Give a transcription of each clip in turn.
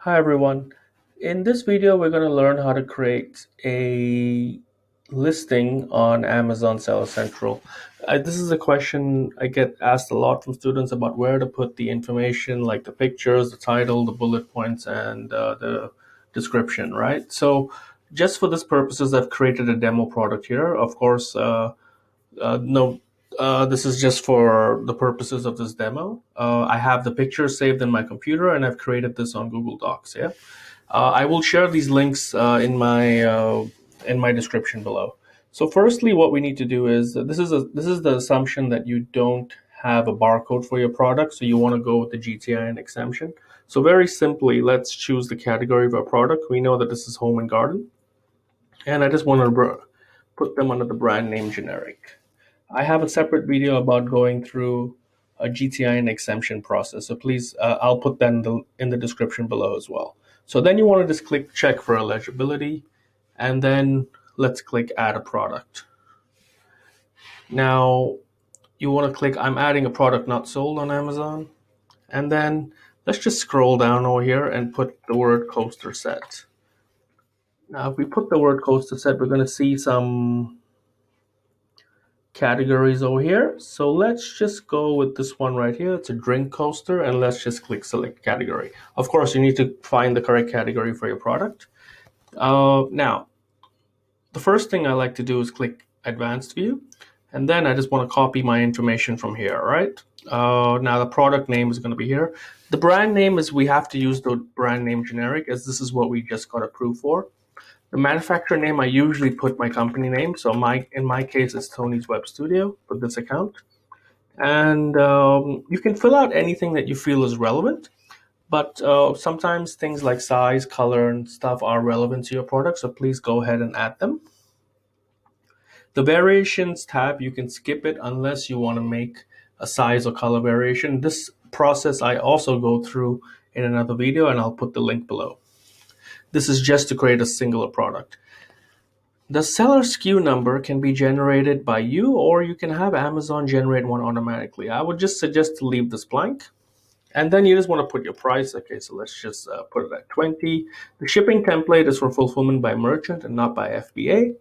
Hi everyone. In this video, we're going to learn how to create a listing on Amazon Seller Central. This is a question I get asked a lot from students about where to put the information, like the pictures, the title, the bullet points, and the description, right? So just for this purposes, I've created a demo product here. Of course, no, this is just for the purposes of this demo. I have the picture saved in my computer, and I've created this on Google Docs. Yeah, I will share these links in my description below. So, firstly, what we need to do is this is the assumption that you don't have a barcode for your product, so you want to go with the GTIN exemption. So, very simply, let's choose the category of our product. We know that this is home and garden, and I just want to put them under the brand name generic. I have a separate video about going through a GTIN exemption process. So please, I'll put that in the description below as well. So then you want to just click check for eligibility, and then let's click add a product. Now you want to click I'm adding a product not sold on Amazon, and then let's just scroll down over here and put the word coaster set. Now if we put the word coaster set, we're going to see some categories over here. So let's just go with this one right here. It's a drink coaster, and let's just click select category. Of course, you need to find the correct category for your product. Now, the first thing I like to do is click advanced view, and then I just want to copy my information from here, right? Now the product name is going to be here. The brand name is we have to use the brand name generic, as this is what we just got approved for. The manufacturer name, I usually put my company name. So in my case, it's Tony's Web Studio for this account. And you can fill out anything that you feel is relevant. But sometimes things like size, color, and stuff are relevant to your product. So please go ahead and add them. The variations tab, you can skip it unless you want to make a size or color variation. This process I also go through in another video, and I'll put the link below. This is just to create a singular product. The seller SKU number can be generated by you, or you can have Amazon generate one automatically. I would just suggest to leave this blank. And then you just want to put your price. Okay, so let's just put it at 20. The shipping template is for fulfillment by merchant and not by FBA.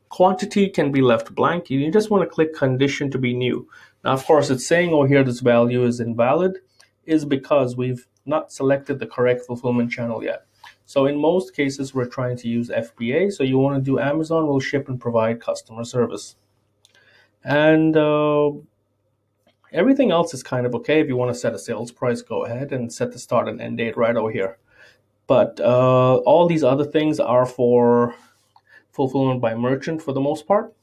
Quantity can be left blank. You just want to click condition to be new. Now, of course, it's saying over here this value is invalid, is because we've not selected the correct fulfillment channel yet. So in most cases, we're trying to use FBA. So you want to do Amazon will ship and provide customer service. And everything else is kind of okay. If you want to set a sales price, go ahead and set the start and end date right over here. But all these other things are for fulfillment by merchant for the most part.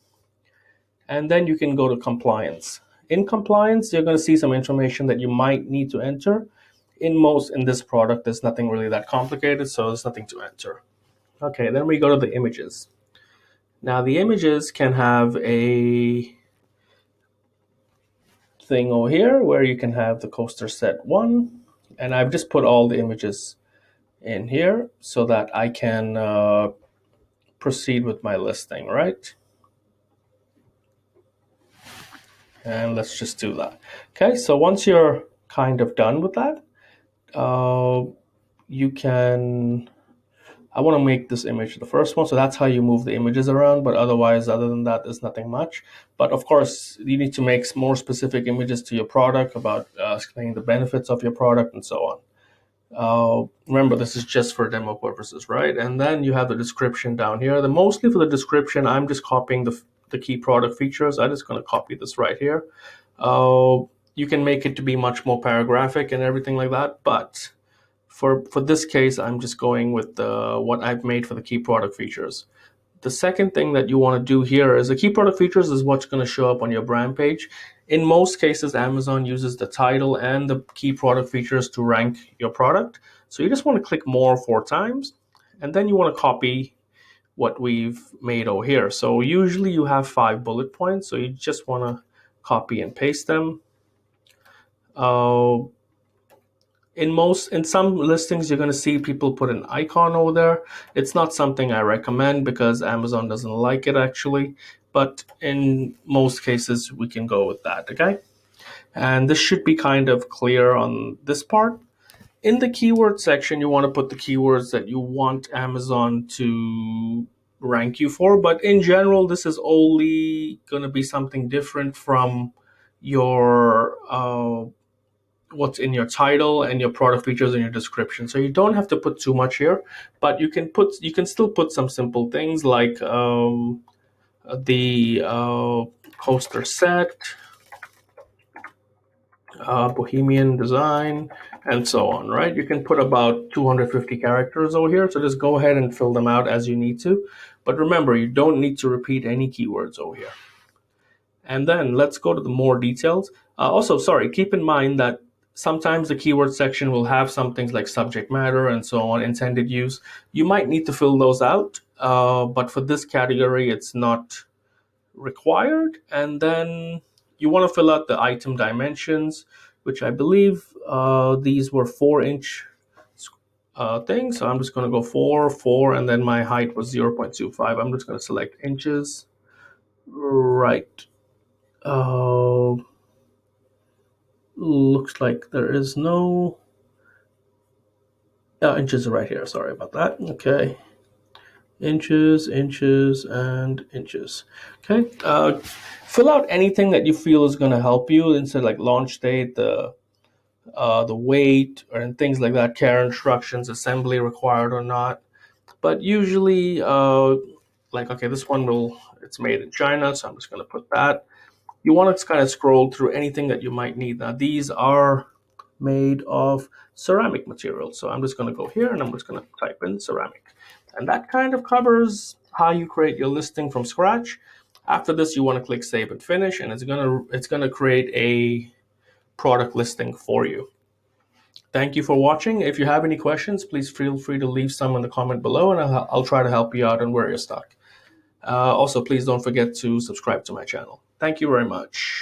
And then you can go to compliance. In compliance, you're going to see some information that you might need to enter. In this product, there's nothing really that complicated, so there's nothing to enter. Okay, then we go to the images. Now the images can have a thing over here where you can have the coaster set 1, and I've just put all the images in here so that I can proceed with my listing, right? And let's just do that. Okay, so once you're kind of done with that, you can, I want to make this image the first one, so that's how you move the images around. But otherwise, other than that, there's nothing much. But of course, you need to make more specific images to your product about explaining the benefits of your product and so on. Remember, this is just for demo purposes, right? And then you have the description down here. Mostly for the description, I'm just copying the key product features. I'm just going to copy this right here. You can make it to be much more paragraphic and everything like that, but for this case, I'm just going with what I've made for the key product features. The second thing that you want to do here is the key product features is what's going to show up on your brand page. In most cases, Amazon uses the title and the key product features to rank your product. So you just want to click more 4 times, and then you want to copy what we've made over here. So usually you have 5 bullet points, so you just want to copy and paste them. In some listings, you're going to see people put an icon over there. It's not something I recommend because Amazon doesn't like it actually, but in most cases we can go with that. Okay, and this should be kind of clear on this part. in the keyword section, you want to put the keywords that you want Amazon to rank you for. But in general, this is only going to be something different from your what's in your title and your product features and your description. So you don't have to put too much here, but you can still put some simple things like the coaster set, bohemian design, and so on, right? You can put about 250 characters over here, so just go ahead and fill them out as you need to. But remember, you don't need to repeat any keywords over here. And then let's go to the more details. Also, sorry, keep in mind that sometimes the keyword section will have some things like subject matter and so on, intended use. You might need to fill those out, but for this category, it's not required. And then you want to fill out the item dimensions, which I believe these were 4-inch things. So I'm just going to go 4, 4, and then my height was 0.25. I'm just going to select inches. Right. Looks like there is no inches right here. Sorry about that. Okay. Inches, inches, and inches. Okay. Fill out anything that you feel is going to help you. Instead, like launch date, the weight, and things like that. Care instructions, assembly required or not. But usually, like okay, this one it's made in China, so I'm just going to put that. You want to kind of scroll through anything that you might need. Now, these are made of ceramic material. So I'm just going to go here and I'm just going to type in ceramic. And that kind of covers how you create your listing from scratch. After this, you want to click save and finish, and it's gonna create a product listing for you. Thank you for watching. If you have any questions, please feel free to leave some in the comment below, and I'll try to help you out on where you're stuck. Also, please don't forget to subscribe to my channel. Thank you very much.